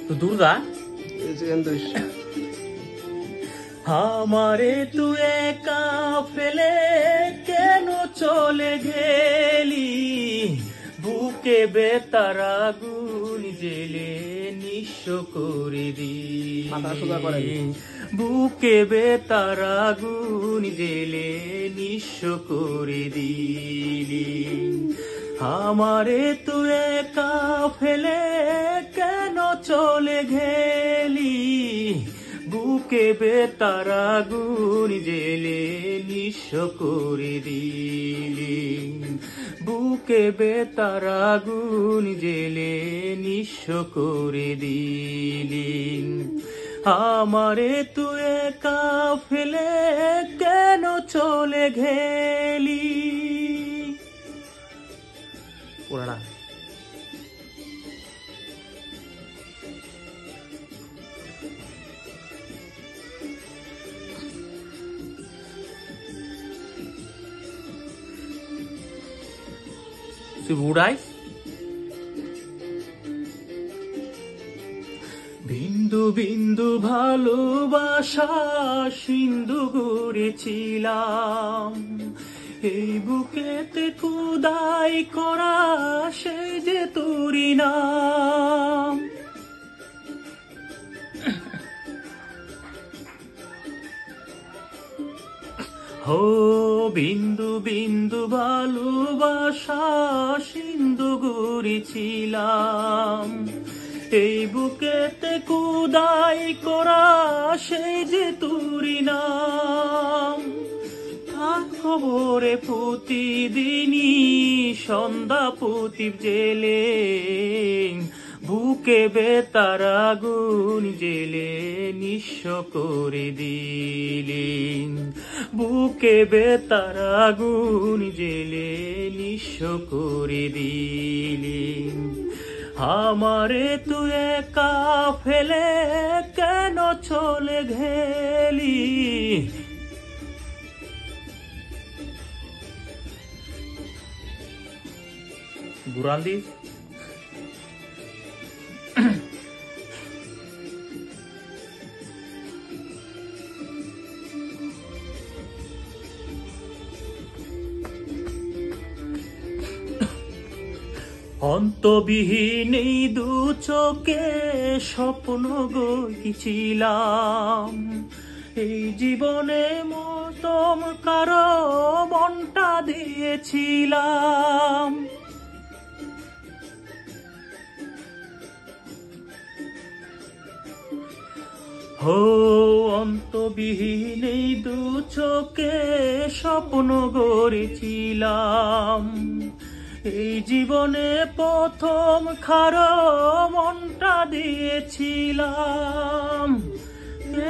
তো দূর যা আমারে তুই একা ফেলে কেন চলে গেলি বুকে বেতার আগুন জেলে নিঃস্ব করে দিলি বুকে বেতার আগুন জেলে নিঃস্ব করে দিলি আমারে তুই একা ফেলে কেন চলে গেলি বুকে বেতার আগুন জেলে নিঃস্ব করে দিলি বুকে বেতার আগুন জেলে নিঃস্ব করে দিলি আমারে তুই একা ফেলে কেন চলে গেলি ওরা বুড়াই বিন্দু বিন্দু ভালোবাসা সিন্ধু গড়েছিলাম এই বুকেতে খুদাই করা সে যে তোরি নাম হো বিন্দু বিন্দু ভালোবাসা সিন্ধু গড়েছিলাম এই বুকেতে খুদাই করা সেই যে তুরি নাম তার খবরে প্রতিদিনই সন্ধ্যা প্রদীপ জেলে বুকে বেতার আগুন জেলে নিঃস্ব করে দিলি বুকে বেতার আগুন জেলে নিঃস্ব করে দিলি আমারে তুই একা ফেলে কেন চলে গেলি বুরান্দি অন্তবিহীন এই দু চোখে স্বপ্ন গড়েছিলাম এই জীবনে মতম কারো মনটা দিয়েছিলাম হো অন্তবিহীন এই দু চোখে স্বপ্ন গড়েছিলাম এই জীবনে প্রথম খারো মনটা দিয়েছিলাম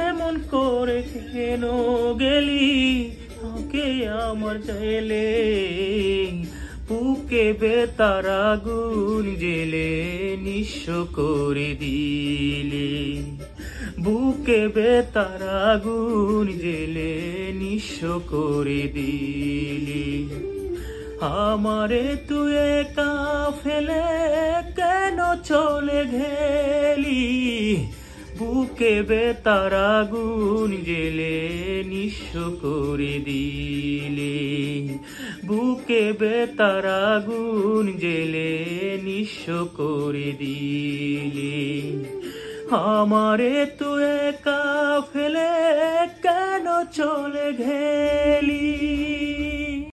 এমন করে কেন গেলি তোকে আমার জেলে বুকে বেতার আগুন জেলে নিঃস্ব করে দিলি বুকে বেতার আগুন জেলে নিঃস্ব করে দিলি আমারে তুই একা ফেলে কেন চলে গেলি বুকে বেতার আগুন জেলে নিঃস্ব করে দিলি বুকে বেতার আগুন জেলে নিঃস্ব করে দিলি আমারে তুই একা ফেলে কেন চলে গেলি।